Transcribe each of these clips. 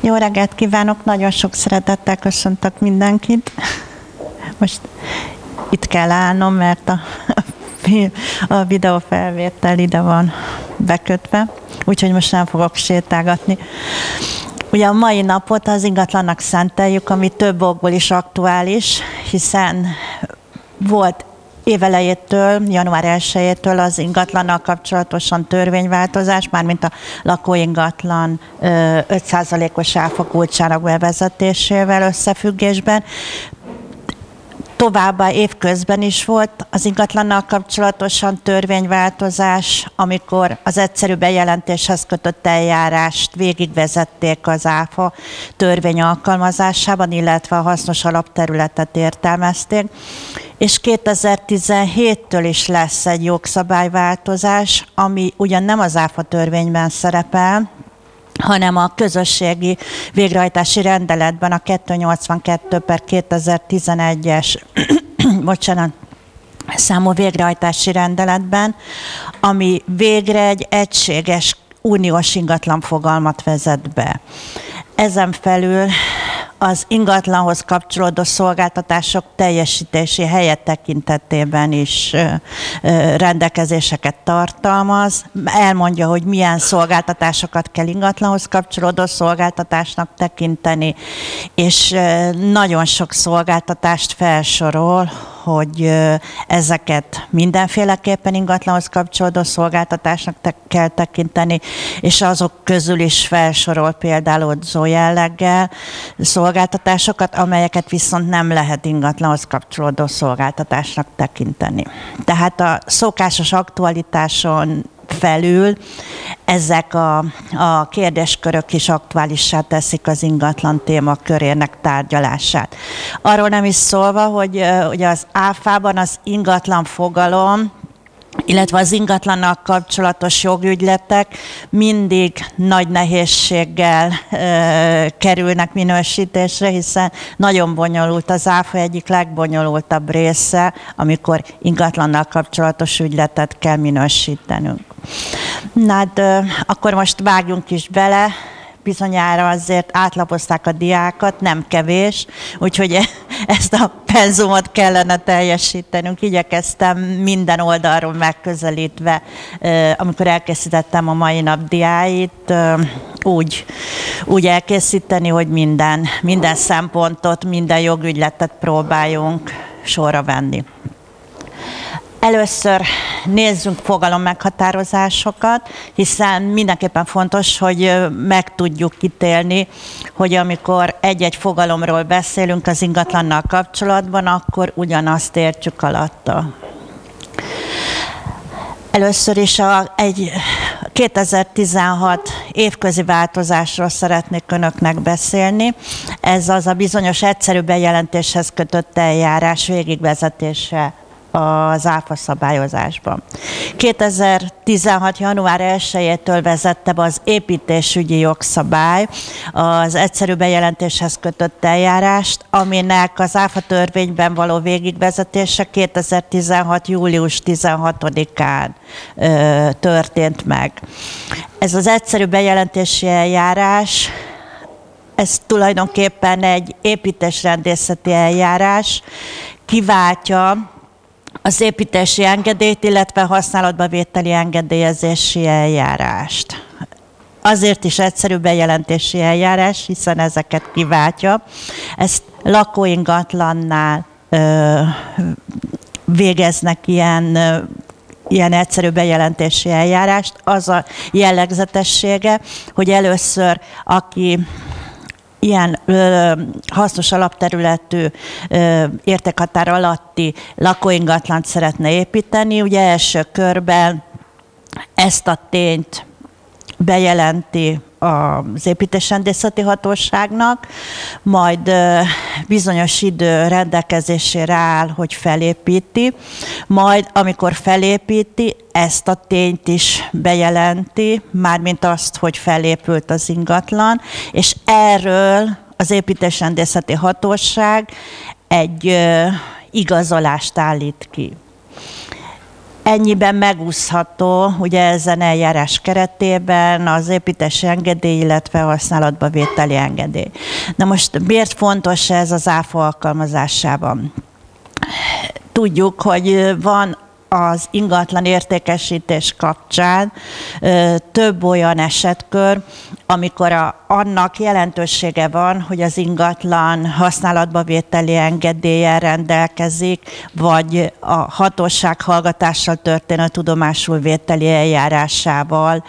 Jó reggelt kívánok, nagyon sok szeretettel köszöntök mindenkit. Most itt kell állnom, mert a videófelvétel ide van bekötve, úgyhogy most nem fogok sétálgatni. Ugye a mai napot az ingatlannak szenteljük, ami több okból is aktuális, hiszen volt évelejétől, január 1-től az ingatlannal kapcsolatosan törvényváltozás, mármint a lakóingatlan 5%-os áfa kulcsának bevezetésével összefüggésben. Továbbá évközben is volt az ingatlannal kapcsolatosan törvényváltozás, amikor az egyszerű bejelentéshez kötött eljárást végigvezették az ÁFA törvény alkalmazásában, illetve a hasznos alapterületet értelmezték. És 2017-től is lesz egy jogszabályváltozás, ami ugyan nem az ÁFA törvényben szerepel, hanem a közösségi végrehajtási rendeletben, a 282/2011-es számú végrehajtási rendeletben, ami végre egy egységes uniós ingatlan fogalmat vezet be. Ezen felül az ingatlanhoz kapcsolódó szolgáltatások teljesítési helye tekintetében is rendelkezéseket tartalmaz. Elmondja, hogy milyen szolgáltatásokat kell ingatlanhoz kapcsolódó szolgáltatásnak tekinteni, és nagyon sok szolgáltatást felsorol, hogy ezeket mindenféleképpen ingatlanhoz kapcsolódó szolgáltatásnak kell tekinteni, és azok közül is felsorol például odzó jelleggel szolgáltatásokat, amelyeket viszont nem lehet ingatlanhoz kapcsolódó szolgáltatásnak tekinteni. Tehát a szokásos aktualitáson felül ezek a kérdéskörök is aktuálissá teszik az ingatlan témakörének tárgyalását. Arról nem is szólva, hogy ugye az ÁFA-ban az ingatlan fogalom, illetve az ingatlannal kapcsolatos jogügyletek mindig nagy nehézséggel kerülnek minősítésre, hiszen nagyon bonyolult, az ÁFA egyik legbonyolultabb része, amikor ingatlannal kapcsolatos ügyletet kell minősítenünk. Na hát, akkor most vágjunk is bele. Bizonyára azért átlapozták a diákat, nem kevés, úgyhogy ezt a penzumot kellene teljesítenünk. Igyekeztem minden oldalról megközelítve, amikor elkészítettem a mai nap diáit, úgy elkészíteni, hogy minden szempontot, minden jogügyletet próbáljunk sorra venni. Először nézzünk fogalommeghatározásokat, hiszen mindenképpen fontos, hogy meg tudjuk ítélni, hogy amikor egy-egy fogalomról beszélünk az ingatlannal kapcsolatban, akkor ugyanazt értsük alatta. Először is egy 2016 évközi változásról szeretnék önöknek beszélni. Ez az a bizonyos egyszerű bejelentéshez kötött eljárás végigvezetése az ÁFA szabályozásban. 2016. január 1-től vezette be az építésügyi jogszabály az egyszerű bejelentéshez kötött eljárást, aminek az ÁFA törvényben való végigvezetése 2016. július 16-án történt meg. Ez az egyszerű bejelentési eljárás, ez tulajdonképpen egy építésrendészeti eljárás, kiváltja az építési engedélyt, illetve használatba vételi engedélyezési eljárást. Azért is egyszerű bejelentési eljárás, hiszen ezeket kiváltja. Ezt lakóingatlannál végeznek ilyen egyszerű bejelentési eljárást. Az a jellegzetessége, hogy először, aki ilyen hasznos alapterületű értékhatár alatti lakóingatlant szeretne építeni, ugye első körben ezt a tényt bejelenti az építésrendészeti hatóságnak, majd bizonyos idő rendelkezésére áll, hogy felépíti, majd amikor felépíti, ezt a tényt is bejelenti, mármint azt, hogy felépült az ingatlan, és erről az építésrendészeti hatóság egy igazolást állít ki. ennyiben megúszható, ugye ezen eljárás keretében az építési engedély, illetve használatba vételi engedély. Na most miért fontos ez az ÁFA alkalmazásában? Tudjuk, hogy van az ingatlan értékesítés kapcsán több olyan esetkör, amikor annak jelentősége van, hogy az ingatlan használatba vételi engedéllyel rendelkezik, vagy a hatóság hallgatással történő tudomásul vételi eljárásával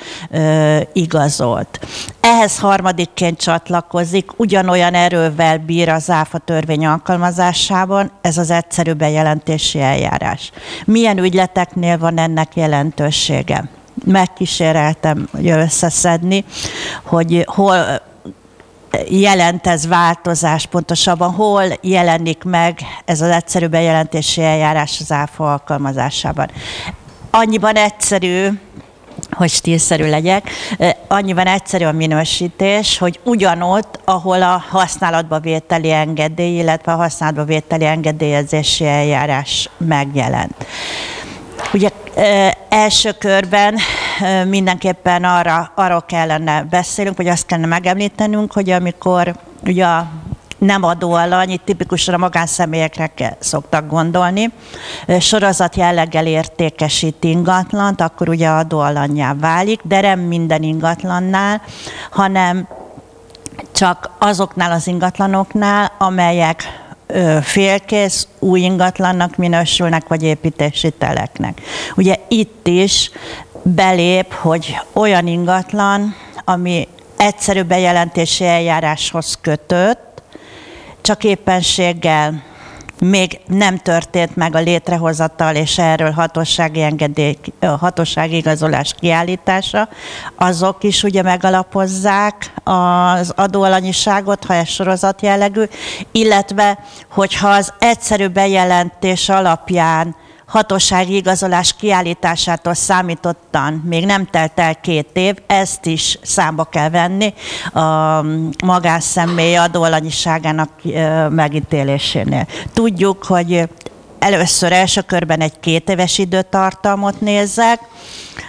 igazolt. Ehhez harmadikként csatlakozik, ugyanolyan erővel bír az ÁFA törvény alkalmazásában, ez az egyszerű bejelentési eljárás. Milyen ügyleteknél van ennek jelentősége? Megkíséreltem összeszedni, hogy hol jelent ez változás, pontosabban hol jelenik meg ez az egyszerű bejelentési eljárás az ÁFA alkalmazásában. Annyiban egyszerű, hogy stílszerű legyek, annyiban egyszerű a minősítés, hogy ugyanott, ahol a használatba vételi engedély, illetve a használatba vételi engedélyezési eljárás megjelent. Ugye első körben mindenképpen arról kellene beszélnünk, vagy azt kellene megemlítenünk, hogy amikor ugye nem adóalany, itt tipikusan a magánszemélyekre szoktak gondolni, sorozat jelleggel értékesít ingatlant, akkor ugye adóalannyá válik, de nem minden ingatlannál, hanem csak azoknál az ingatlanoknál, amelyek félkész, új ingatlannak minősülnek, vagy építési teleknek. Ugye itt is belép, hogy olyan ingatlan, ami egyszerű bejelentési eljáráshoz kötött, csak éppenséggel még nem történt meg a létrehozatal, és erről hatósági igazolás kiállítása, azok is ugye megalapozzák az adóalanyiságot, ha ez sorozat jellegű, illetve hogyha az egyszerű bejelentés alapján hatósági igazolás kiállításától számítottan még nem telt el 2 év, ezt is számba kell venni a magánszemély adóalanyiságának megítélésénél. Tudjuk, hogy először első körben egy 2 éves időtartamot nézzek,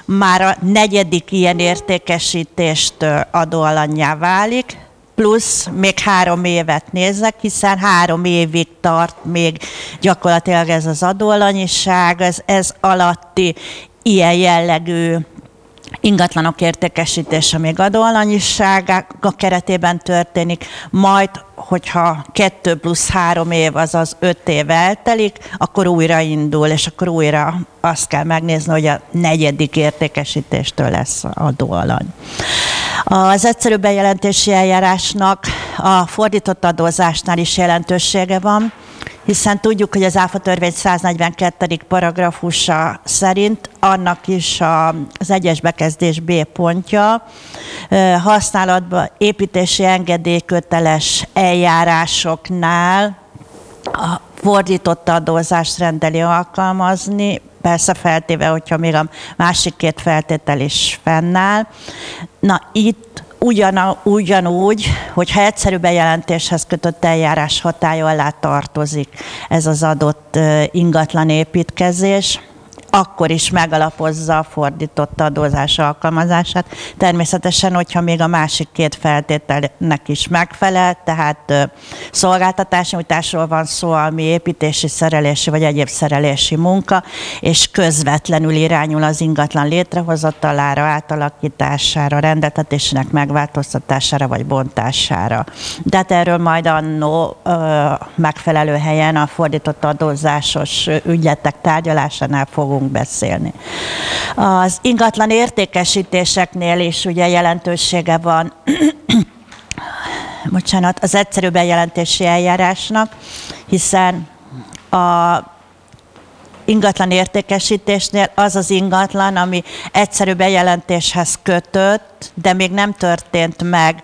már a 4. ilyen értékesítéstől adóalannyá válik, plusz még 3 évet nézek, hiszen 3 évig tart még gyakorlatilag ez az adóalanyiság, ez alatti ilyen jellegű ingatlanok értékesítése még adóalanyiság keretében történik, majd hogyha 2 plusz 3 év, azaz 5 év eltelik, akkor újra indul, és akkor újra azt kell megnézni, hogy a 4. értékesítéstől lesz adóalany. Az egyszerű bejelentési eljárásnak a fordított adózásnál is jelentősége van, hiszen tudjuk, hogy az ÁFA törvény 142. paragrafusa szerint annak is az 1-es bekezdés B pontja használatba építési engedélyköteles eljárásoknál a fordított adózást rendeli alkalmazni, persze feltéve, hogyha még a másik 2 feltétel is fennáll. Na itt ugyanúgy, hogyha egyszerű bejelentéshez kötött eljárás hatálya alá tartozik ez az adott ingatlan építkezés, akkor is megalapozza a fordított adózás alkalmazását. Természetesen, hogyha még a másik 2 feltételnek is megfelel, tehát szolgáltatásnyújtásról van szó, ami építési, szerelési vagy egyéb szerelési munka, és közvetlenül irányul az ingatlan létrehozatalára, átalakítására, rendeltetésének megváltoztatására vagy bontására. De hát erről majd annó megfelelő helyen a fordított adózásos ügyletek tárgyalásánál fogunk beszélni. Az ingatlan értékesítéseknél is ugye jelentősége van az egyszerű bejelentési eljárásnak, hiszen a ingatlan értékesítésnél az az ingatlan, ami egyszerű bejelentéshez kötött, de még nem történt meg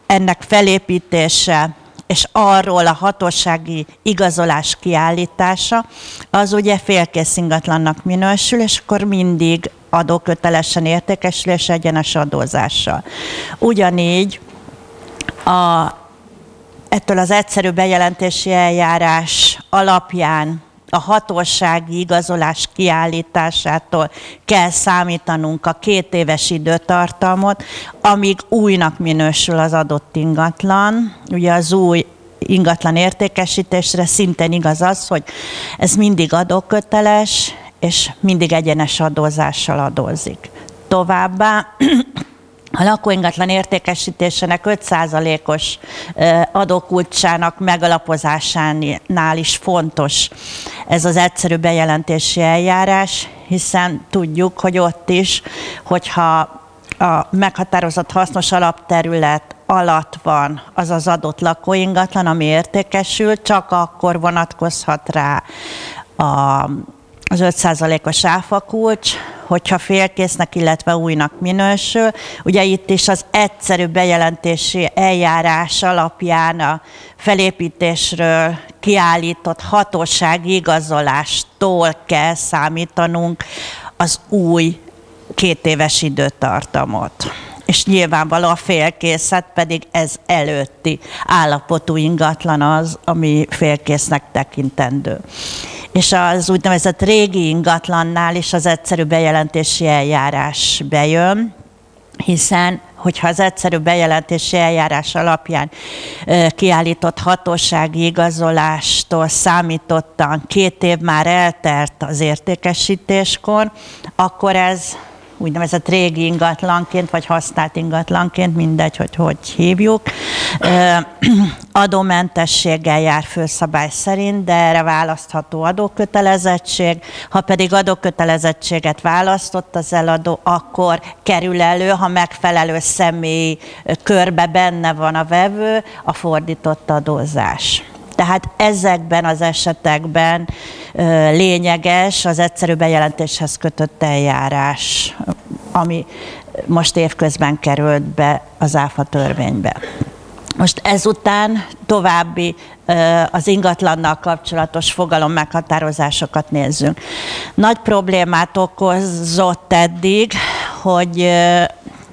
ennek felépítése, és arról a hatósági igazolás kiállítása, az ugye félkész ingatlannak minősül, és akkor mindig adókötelesen értékesül és egyenes adózással. Ugyanígy ettől az egyszerű bejelentési eljárás alapján a hatósági igazolás kiállításától kell számítanunk a 2 éves időtartamot, amíg újnak minősül az adott ingatlan. Ugye az új ingatlan értékesítésre szintén igaz az, hogy ez mindig adóköteles, és mindig egyenes adózással adózik. Továbbá a lakóingatlan értékesítésének 5%-os adókulcsának megalapozásánál is fontos ez az egyszerű bejelentési eljárás, hiszen tudjuk, hogy ott is, hogyha a meghatározott hasznos alapterület alatt van az az adott lakóingatlan, ami értékesül, csak akkor vonatkozhat rá az 5%-os áfakulcs, hogyha félkésznek, illetve újnak minősül. Ugye itt is az egyszerű bejelentési eljárás alapján a felépítésről kiállított hatósági igazolástól kell számítanunk az új 2 éves időtartamot. És nyilvánvaló a félkészet pedig ez előtti állapotú ingatlan az, ami félkésznek tekintendő. És az úgynevezett régi ingatlannál is az egyszerű bejelentési eljárás bejön, hiszen hogyha az egyszerű bejelentési eljárás alapján kiállított hatósági igazolástól számítottan 2 év már eltelt az értékesítéskor, akkor ez úgynevezett régi ingatlanként, vagy használt ingatlanként, mindegy, hogy hívjuk, adómentességgel jár főszabály szerint, de erre választható adókötelezettség. Ha pedig adókötelezettséget választott az eladó, akkor kerül elő, ha megfelelő személyi körbe benne van a vevő, a fordított adózás. Tehát ezekben az esetekben lényeges az egyszerű bejelentéshez kötött eljárás, ami most évközben került be az ÁFA törvénybe. Most ezután további az ingatlannal kapcsolatos fogalom meghatározásokat nézzünk. Nagy problémát okozott eddig, hogy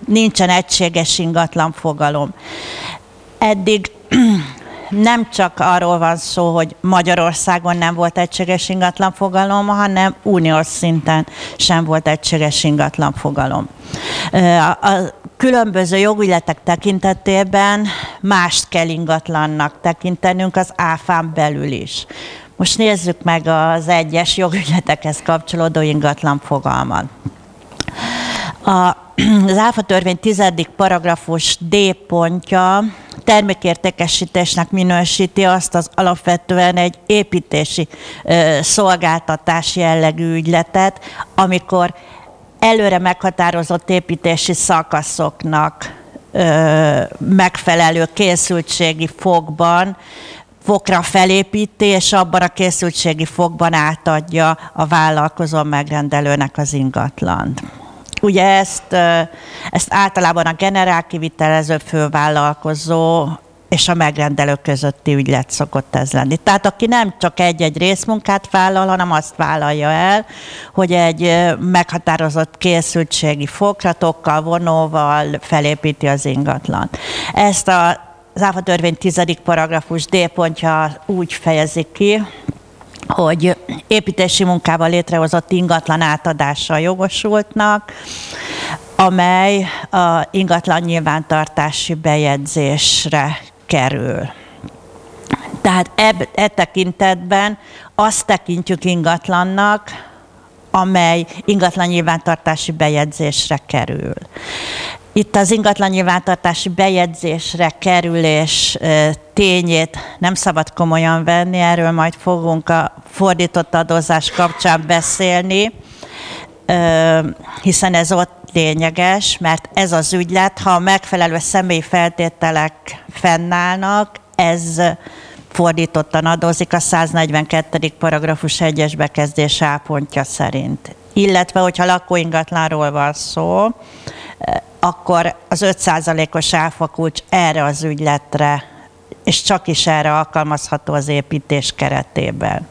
nincsen egységes ingatlan fogalom. Eddig nem csak arról van szó, hogy Magyarországon nem volt egységes ingatlan fogalom, hanem uniós szinten sem volt egységes ingatlan fogalom. A különböző jogügyletek tekintetében mást kell ingatlannak tekintenünk az ÁFÁn belül is. Most nézzük meg az egyes jogügyletekhez kapcsolódó ingatlan fogalmat. Az ÁFA törvény 10. paragrafus D pontja termékértékesítésnek minősíti azt az alapvetően egy építési szolgáltatás jellegű ügyletet, amikor előre meghatározott építési szakaszoknak megfelelő készültségi fokra felépíti, és abban a készültségi fokban átadja a vállalkozó megrendelőnek az ingatlant. Ugye ezt általában a generálkivitelező fővállalkozó és a megrendelő közötti ügylet szokott ez lenni. Tehát aki nem csak egy-egy részmunkát vállal, hanem azt vállalja el, hogy egy meghatározott készültségi fokratokkal, vonóval felépíti az ingatlant. Ezt az ÁFA törvény 10. paragrafus D pontja úgy fejezi ki, hogy építési munkával létrehozott ingatlan átadással jogosultnak, amely a ingatlan nyilvántartási bejegyzésre kerül. Tehát e tekintetben azt tekintjük ingatlannak, amely ingatlan nyilvántartási bejegyzésre kerül. Itt az ingatlan nyilvántartási bejegyzésre kerülés tényét nem szabad komolyan venni, erről majd fogunk a fordított adózás kapcsán beszélni, hiszen ez ott lényeges, mert ez az ügylet, ha megfelelő személyi feltételek fennállnak, ez fordítottan adózik a 142. paragrafus 1-es bekezdés A pontja szerint. Illetve, hogyha lakóingatlanról van szó, akkor az 5%-os áfakulcs erre az ügyletre, és csak is erre alkalmazható az építés keretében.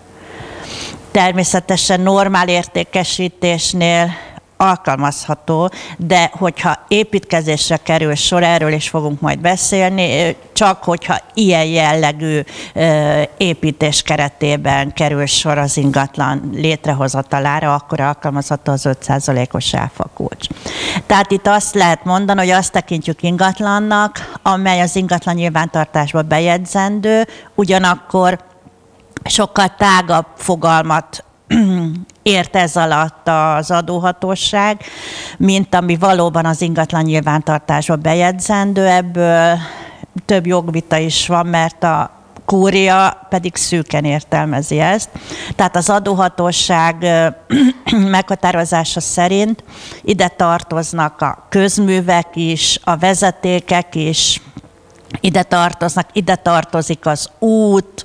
Természetesen normál értékesítésnél alkalmazható, de hogyha építkezésre kerül sor, erről is fogunk majd beszélni, csak hogyha ilyen jellegű építés keretében kerül sor az ingatlan létrehozatalára, akkor alkalmazható az 5%-os áfakulcs. Tehát itt azt lehet mondani, hogy azt tekintjük ingatlannak, amely az ingatlan nyilvántartásba bejegyzendő, ugyanakkor sokkal tágabb fogalmat ért ez alatt az adóhatóság, mint ami valóban az ingatlan nyilvántartásba bejegyzendő. Ebből több jogvita is van, mert a kúria pedig szűken értelmezi ezt. Tehát az adóhatóság meghatározása szerint ide tartoznak a közművek is, a vezetékek is, ide tartozik az út,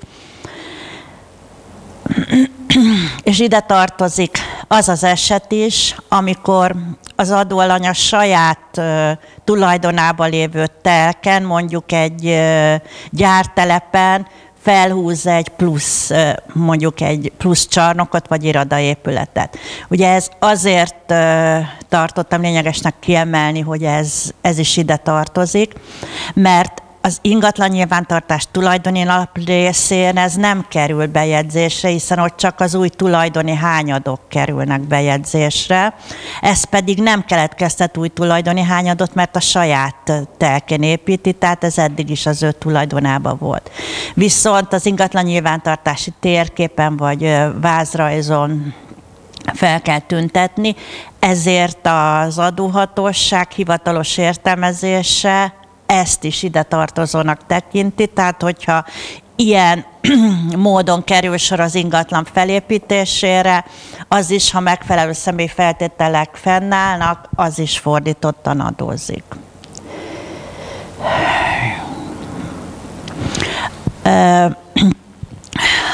és ide tartozik az az eset is, amikor az adóalany a saját tulajdonában lévő telken, mondjuk egy gyártelepen felhúz mondjuk egy plusz csarnokot vagy irodaépületet. Ugye ez azért tartottam lényegesnek kiemelni, hogy ez is ide tartozik, mert az ingatlan nyilvántartás tulajdoni alaprészén ez nem kerül bejegyzésre, hiszen ott csak az új tulajdoni hányadok kerülnek bejegyzésre. Ez pedig nem keletkeztet új tulajdoni hányadot, mert a saját telkén építi, tehát ez eddig is az ő tulajdonában volt. Viszont az ingatlan nyilvántartási térképen vagy vázrajzon fel kell tüntetni, ezért az adóhatóság hivatalos értelmezése ezt is ide tartozónak tekinti, tehát hogyha ilyen módon kerül sor az ingatlan felépítésére, az is, ha megfelelő személyfeltételek fennállnak, az is fordítottan adózik.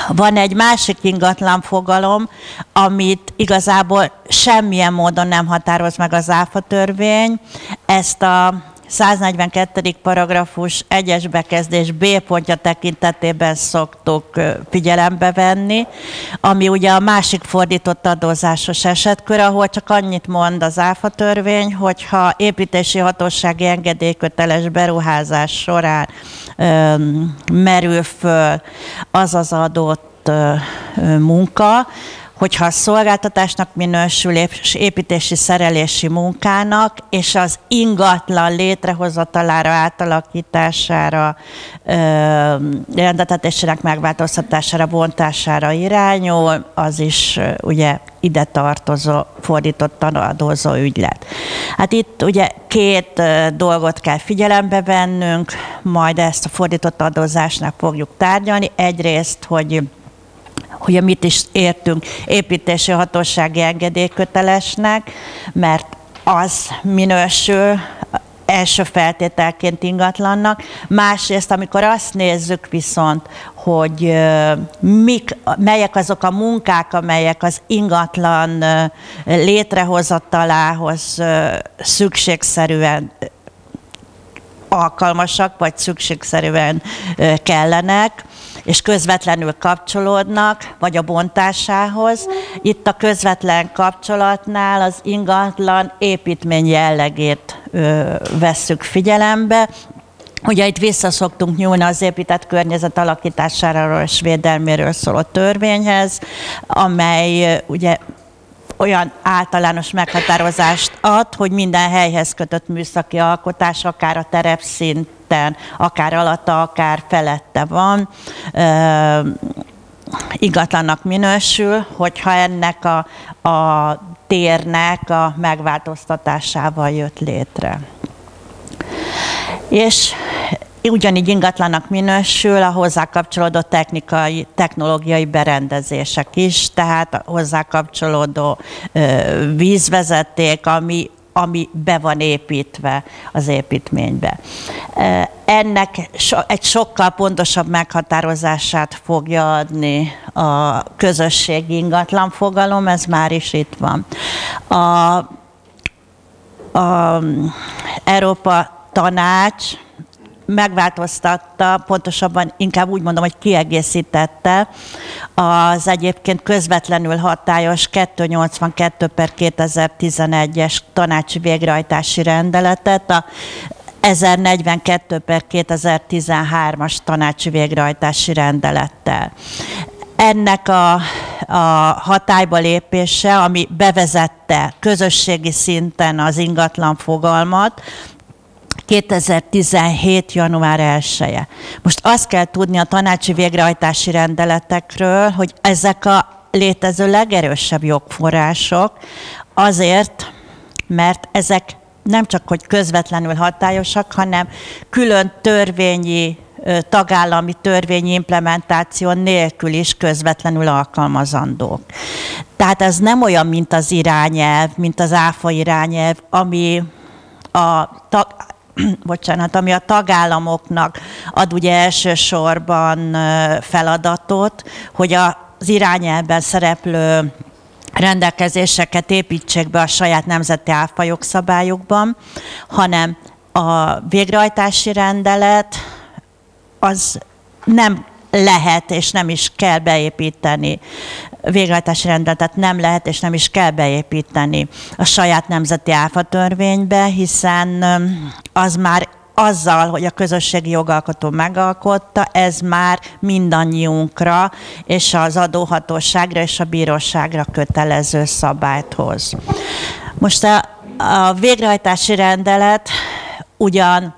Van egy másik ingatlan fogalom, amit igazából semmilyen módon nem határoz meg az ÁFA törvény. Ezt a 142. paragrafus 1-es bekezdés B pontja tekintetében szoktuk figyelembe venni, ami ugye a másik fordított adózásos esetkör, ahol csak annyit mond az ÁFA törvény, hogyha építési hatósági engedélyköteles beruházás során merül föl az adott munka, hogyha a szolgáltatásnak minősül és építési szerelési munkának, és az ingatlan létrehozatalára, átalakítására, rendeltetésének megváltoztatására, bontására irányul, az is ugye ide tartozó, fordítottan adózó ügylet. Hát itt ugye két dolgot kell figyelembe vennünk, majd ezt a fordított adózásnak fogjuk tárgyalni. Egyrészt, hogy mit is értünk építési hatósági engedélykötelesnek, mert az minősül első feltételként ingatlannak. Másrészt, amikor azt nézzük viszont, hogy melyek azok a munkák, amelyek az ingatlan létrehozatalához szükségszerűen alkalmasak, vagy szükségszerűen kellenek, és közvetlenül kapcsolódnak, vagy a bontásához. Itt a közvetlen kapcsolatnál az ingatlan építmény jellegét vesszük figyelembe. Ugye itt visszaszoktunk nyúlni az épített környezet alakításáról és védelméről szóló törvényhez, amely ugye olyan általános meghatározást ad, hogy minden helyhez kötött műszaki alkotás, akár a terepszinten, akár alatta, akár felette van, ingatlannak minősül, hogyha ennek a térnek a megváltoztatásával jött létre. És ugyanígy ingatlannak minősül a hozzá kapcsolódó technológiai berendezések is, tehát a hozzá kapcsolódó vízvezeték, ami be van építve az építménybe. Ennek egy sokkal pontosabb meghatározását fogja adni a közösségi ingatlan fogalom, ez már is itt van. A Európa Tanács megváltoztatta, pontosabban inkább úgy mondom, hogy kiegészítette az egyébként közvetlenül hatályos 282/2011-es tanácsi végrehajtási rendeletet, a 1042/2013-as tanácsi végrehajtási rendelettel. Ennek a hatályba lépése, ami bevezette közösségi szinten az ingatlan fogalmat, 2017. január 1-e. Most azt kell tudni a tanácsi végrehajtási rendeletekről, hogy ezek a létező legerősebb jogforrások azért, mert ezek nem csak hogy közvetlenül hatályosak, hanem külön törvényi, tagállami törvényi implementáció nélkül is közvetlenül alkalmazandók. Tehát ez nem olyan, mint az irányelv, mint az ÁFA irányelv, ami ami a tagállamoknak ad ugye elsősorban feladatot, hogy az irányelvben szereplő rendelkezéseket építsék be a saját nemzeti ÁFA jogszabályokban, hanem a végrehajtási rendelet az nem lehet és nem is kell beépíteni. Végrehajtási rendeletet nem lehet és nem is kell beépíteni a saját nemzeti ÁFA törvénybe, hiszen az már azzal, hogy a közösségi jogalkotó megalkotta, ez már mindannyiunkra és az adóhatóságra és a bíróságra kötelező szabályt hoz. Most a végrehajtási rendelet ugyan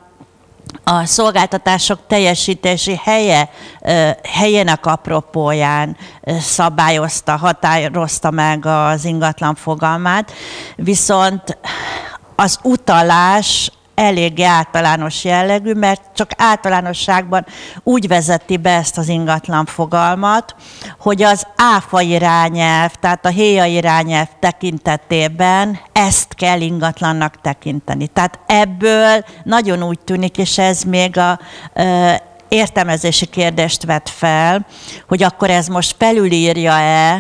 a szolgáltatások teljesítési helyének apropóján határozta meg az ingatlan fogalmát, viszont az utalás eléggé általános jellegű, mert csak általánosságban úgy vezeti be ezt az ingatlan fogalmat, hogy az ÁFA irányelv, tehát a héja irányelv tekintetében ezt kell ingatlannak tekinteni. Tehát ebből nagyon úgy tűnik, és ez még a értelmezési kérdést vet fel, hogy akkor ez most felülírja-e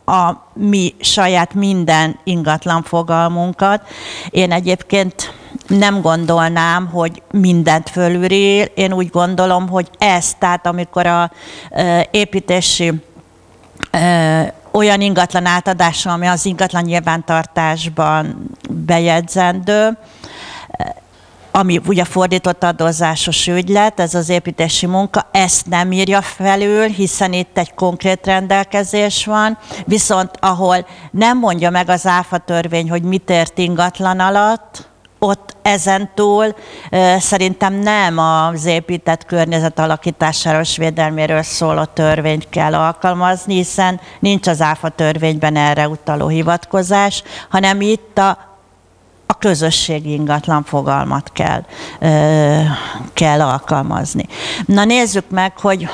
a mi saját minden ingatlan fogalmunkat. Én egyébként nem gondolnám, hogy mindent fölülír. Én úgy gondolom, hogy ez, tehát amikor a építési olyan ingatlan átadása, ami az ingatlan nyilvántartásban bejegyzendő, ami ugye fordított adózásos ügylet, ez az építési munka, ezt nem írja felül, hiszen itt egy konkrét rendelkezés van, viszont ahol nem mondja meg az ÁFA törvény, hogy mit ért ingatlan alatt, ott ezentúl szerintem nem az épített környezet alakításáról és védelméről szóló törvényt kell alkalmazni, hiszen nincs az ÁFA törvényben erre utaló hivatkozás, hanem itt a közösségi ingatlan fogalmat kell alkalmazni. Na nézzük meg, hogy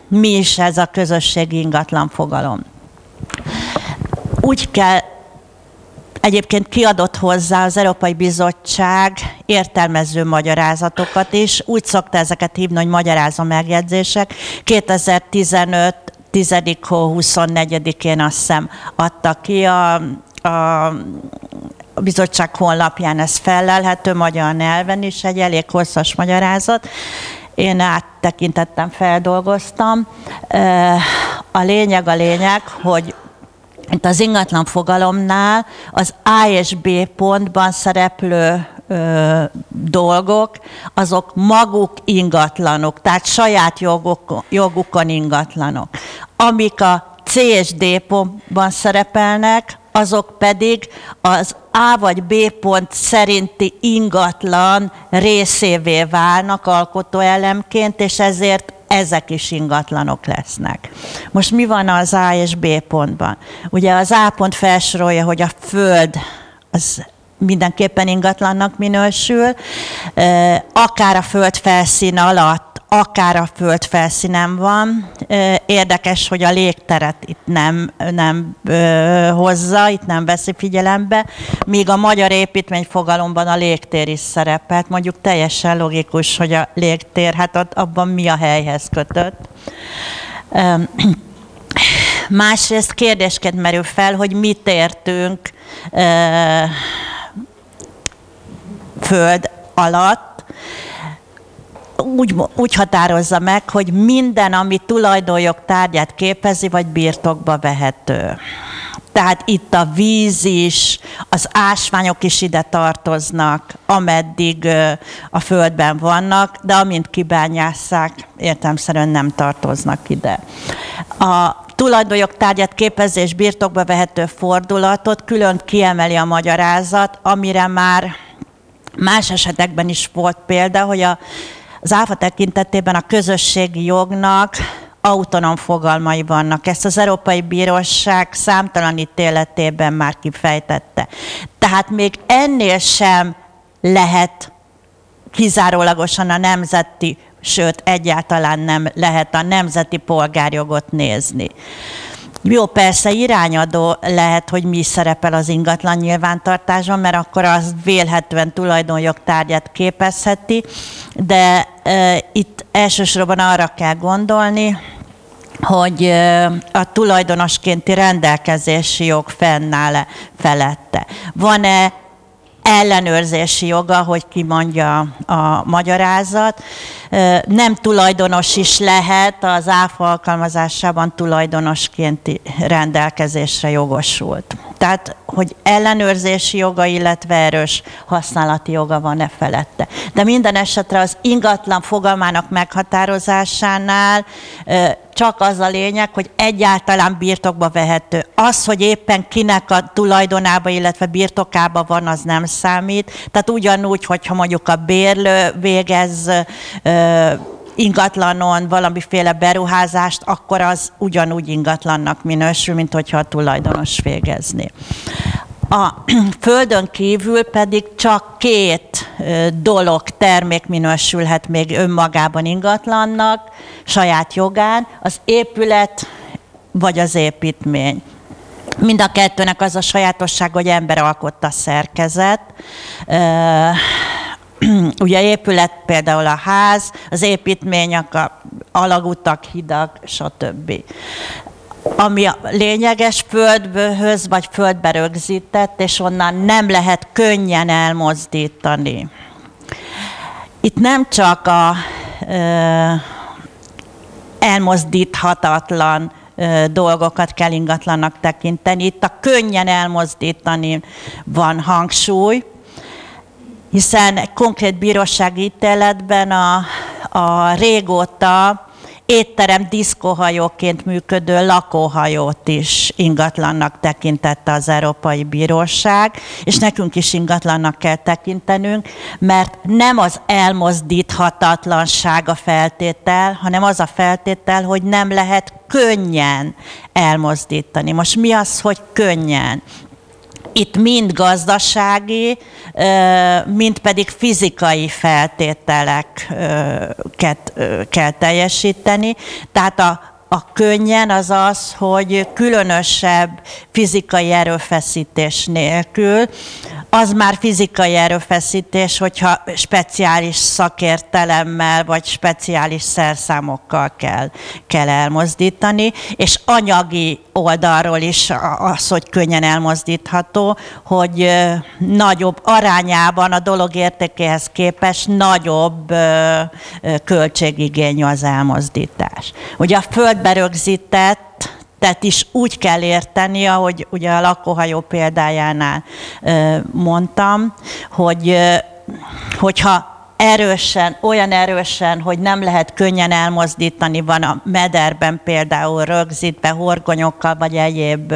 mi is ez a közösségi ingatlan fogalom. Úgy kell, egyébként kiadott hozzá az Európai Bizottság értelmező magyarázatokat is, úgy szokta ezeket hívni, hogy magyarázó megjegyzések. 2015. 10. hó 24-én azt hiszem adta ki a bizottság honlapján, ez fellelhető magyar nyelven is, egy elég hosszas magyarázat. Én áttekintettem, feldolgoztam. A lényeg, hogy itt az ingatlan fogalomnál az A és B pontban szereplő dolgok, azok maguk ingatlanok, tehát saját jogukon ingatlanok. Amik a C és D pontban szerepelnek, azok pedig az A vagy B pont szerinti ingatlan részévé válnak alkotóelemként, és ezért ezek is ingatlanok lesznek. Most mi van az A és B pontban? Ugye az A pont felsorolja, hogy a föld az mindenképpen ingatlannak minősül, akár a föld felszín alatt, akár a föld felszínen van. Érdekes, hogy a légteret itt nem hozza, itt nem veszi figyelembe, míg a magyar építményfogalomban a légtér is szerepelt. Mondjuk teljesen logikus, hogy a légtér, hát abban mi a helyhez kötött. Másrészt kérdésként merül fel, hogy mit értünk föld alatt. úgy határozza meg, hogy minden, ami tulajdonjog tárgyát képezi, vagy birtokba vehető. Tehát itt a víz is, az ásványok is ide tartoznak, ameddig a földben vannak, de amint kibányásszák, értelemszerűen nem tartoznak ide. A tulajdonjog tárgyát képező és birtokba vehető fordulatot külön kiemeli a magyarázat, amire már más esetekben is volt példa, hogy az ÁFA tekintetében a közösségi jognak autonóm fogalmai vannak. Ezt az Európai Bíróság számtalan ítéletében már kifejtette. Tehát még ennél sem lehet kizárólagosan a nemzeti, sőt egyáltalán nem lehet a nemzeti polgárjogot nézni. Jó, persze irányadó lehet, hogy mi szerepel az ingatlan nyilvántartásban, mert akkor az vélhetően tulajdonjog tárgyát képezheti, de itt elsősorban arra kell gondolni, hogy a tulajdonoskénti rendelkezési jog fennáll-e felette. Van-e ellenőrzési joga, hogy kimondja a magyarázat. Nem tulajdonos is lehet, az ÁFA alkalmazásában tulajdonoskénti rendelkezésre jogosult. Tehát, hogy ellenőrzési joga, illetve erős használati joga van-e felette. De minden esetre az ingatlan fogalmának meghatározásánál csak az a lényeg, hogy egyáltalán birtokba vehető. Az, hogy éppen kinek a tulajdonába, illetve birtokába van, az nem számít. Tehát ugyanúgy, hogyha mondjuk a bérlő végez ingatlanon valamiféle beruházást, akkor az ugyanúgy ingatlannak minősül, mint hogyha a tulajdonos végezné. A földön kívül pedig csak két dolog, termék minősülhet még önmagában ingatlannak, saját jogán, az épület vagy az építmény. Mind a kettőnek az a sajátosság, hogy ember alkotta szerkezet. Ugye épület például a ház, az építmények, a alagutak, hidak, stb. Ami a lényeges földhöz vagy földbe rögzített, és onnan nem lehet könnyen elmozdítani. Itt nem csak a elmozdíthatatlan dolgokat kell ingatlannak tekinteni, itt a könnyen elmozdítani van hangsúly, hiszen egy konkrét bírósági ítéletben a régóta étterem diszkóhajóként működő lakóhajót is ingatlannak tekintette az Európai Bíróság, és nekünk is ingatlannak kell tekintenünk, mert nem az elmozdíthatatlanság a feltétel, hanem az a feltétel, hogy nem lehet könnyen elmozdítani. Most mi az, hogy könnyen? Itt mind gazdasági, mind pedig fizikai feltételeket kell teljesíteni. Tehát a könnyen az az, hogy különösebb fizikai erőfeszítés nélkül, az már fizikai erőfeszítés, hogyha speciális szakértelemmel vagy speciális szerszámokkal kell elmozdítani, és anyagi oldalról is az, hogy könnyen elmozdítható, hogy nagyobb arányában a dolog értékéhez képest nagyobb költségigényű az elmozdítás. Ugye a földbe rögzített, tehát is úgy kell érteni, ahogy ugye a lakóhajó példájánál mondtam, hogyha erősen, olyan erősen, hogy nem lehet könnyen elmozdítani, van a mederben például rögzítve horgonyokkal vagy egyéb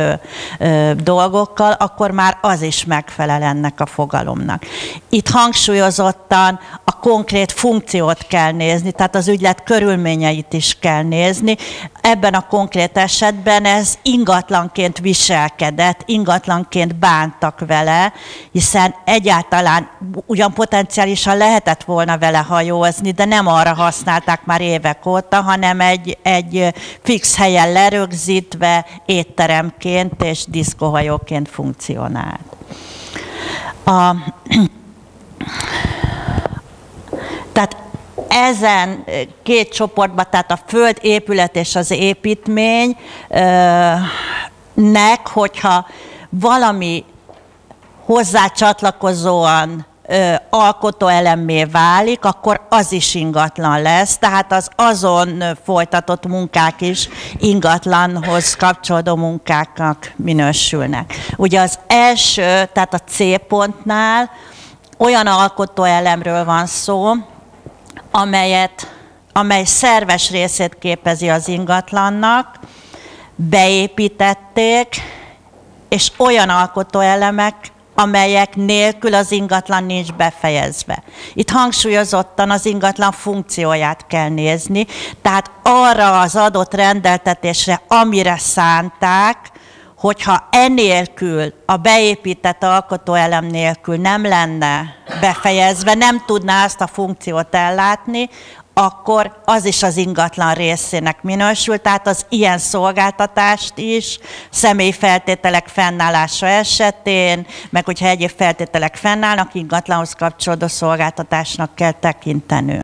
dolgokkal, akkor már az is megfelel ennek a fogalomnak. Itt hangsúlyozottan a konkrét funkciót kell nézni, tehát az ügylet körülményeit is kell nézni. Ebben a konkrét esetben ez ingatlanként viselkedett, ingatlanként bántak vele, hiszen egyáltalán ugyan potenciálisan lehetett volna vele hajózni, de nem arra használták már évek óta, hanem egy fix helyen lerögzítve étteremként és diszkóhajóként funkcionált. Tehát ezen két csoportban, tehát a föld, épület és az építménynek, hogyha valami hozzá csatlakozóan alkotóelemmé válik, akkor az is ingatlan lesz, tehát az azon folytatott munkák is ingatlanhoz kapcsolódó munkáknak minősülnek. Ugye az első, tehát a C pontnál olyan alkotóelemről van szó, amely szerves részét képezi az ingatlannak, beépítették, és olyan alkotóelemek, amelyek nélkül az ingatlan nincs befejezve. Itt hangsúlyozottan az ingatlan funkcióját kell nézni, tehát arra az adott rendeltetésre, amire szánták, hogyha enélkül, a beépített alkotóelem nélkül nem lenne befejezve, nem tudná azt a funkciót ellátni, akkor az is az ingatlan részének minősül, tehát az ilyen szolgáltatást is személyi feltételek fennállása esetén, meg hogyha egyéb feltételek fennállnak, ingatlanhoz kapcsolódó szolgáltatásnak kell tekintenünk.